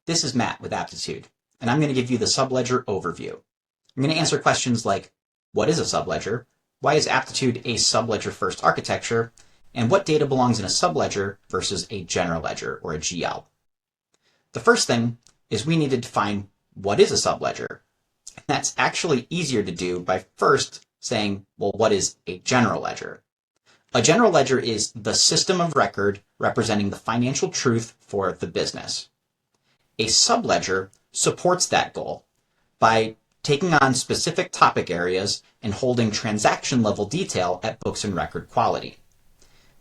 This is Matt with Aptitude, and I'm going to give you the Subledger overview. I'm going to answer questions like, what is a subledger? Why is Aptitude a subledger first architecture? And what data belongs in a subledger versus a general ledger or a GL? The first thing is we need to define what is a subledger. And that's actually easier to do by first saying, well, what is a general ledger? A general ledger is the system of record representing the financial truth for the business. A subledger supports that goal by taking on specific topic areas and holding transaction level detail at books and record quality.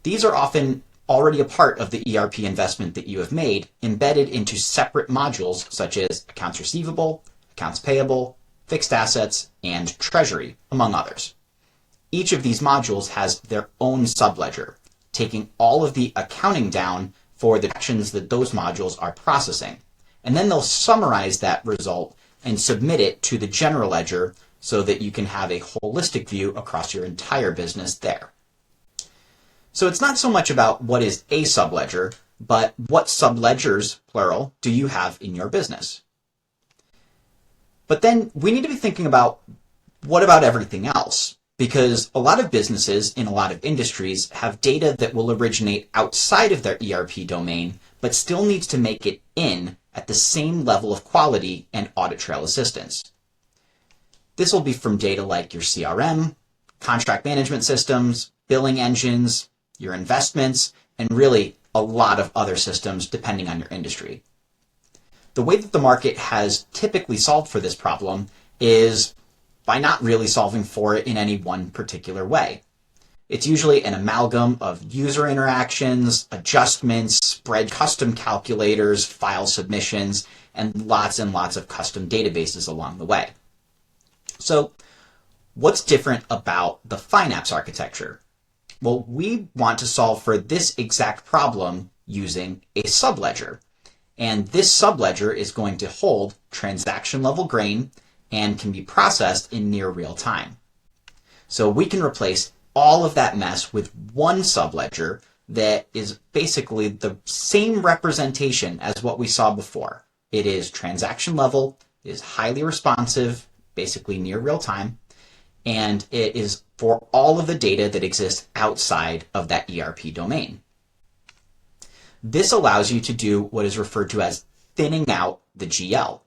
These are often already a part of the ERP investment that you have made, embedded into separate modules such as accounts receivable, accounts payable, fixed assets, and treasury, among others. Each of these modules has their own subledger, taking all of the accounting down for the actions that those modules are processing. And then they'll summarize that result and submit it to the general ledger so that you can have a holistic view across your entire business there. So it's not so much about what is a subledger, but what subledgers, plural, do you have in your business? But then we need to be thinking about what about everything else? Because a lot of businesses in a lot of industries have data that will originate outside of their ERP domain, but still needs to make it in at the same level of quality and audit trail assistance. This will be from data like your CRM, contract management systems, billing engines, your investments, and really a lot of other systems depending on your industry. The way that the market has typically solved for this problem is by not really solving for it in any one particular way. It's usually an amalgam of user interactions, adjustments, custom calculators, file submissions, and lots of custom databases along the way. So what's different about the Fynapse architecture? Well, we want to solve for this exact problem using a subledger. And this subledger is going to hold transaction level grain and can be processed in near real time. So we can replace all of that mess with one subledger that is basically the same representation as what we saw before. It is transaction level, it is highly responsive, basically near real time, and it is for all of the data that exists outside of that ERP domain. This allows you to do what is referred to as thinning out the GL.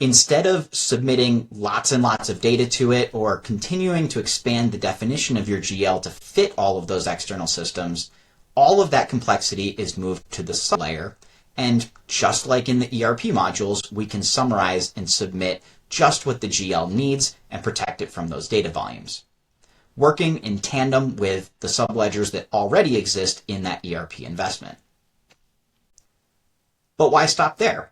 Instead of submitting lots and lots of data to it or continuing to expand the definition of your GL to fit all of those external systems, all of that complexity is moved to the sublayer. And just like in the ERP modules, we can summarize and submit just what the GL needs and protect it from those data volumes, working in tandem with the subledgers that already exist in that ERP investment. But why stop there?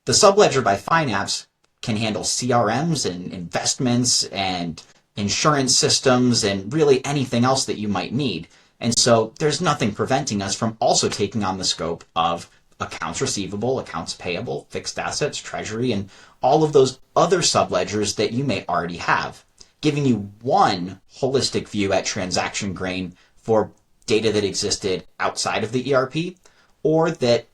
The subledger by Fynapse can handle CRMs and investments and insurance systems and really anything else that you might need. And so there's nothing preventing us from also taking on the scope of accounts receivable, accounts payable, fixed assets, treasury, and all of those other subledgers that you may already have, giving you one holistic view at transaction grain for data that existed outside of the ERP or that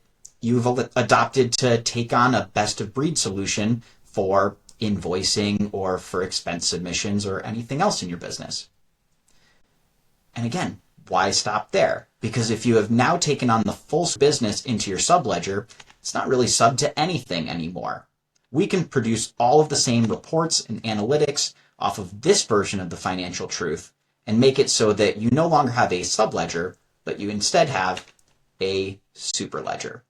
you've adopted to take on a best-of-breed solution for invoicing or for expense submissions or anything else in your business. And again, why stop there? Because if you have now taken on the full business into your subledger, it's not really sub to anything anymore. We can produce all of the same reports and analytics off of this version of the financial truth and make it so that you no longer have a subledger, but you instead have a super ledger.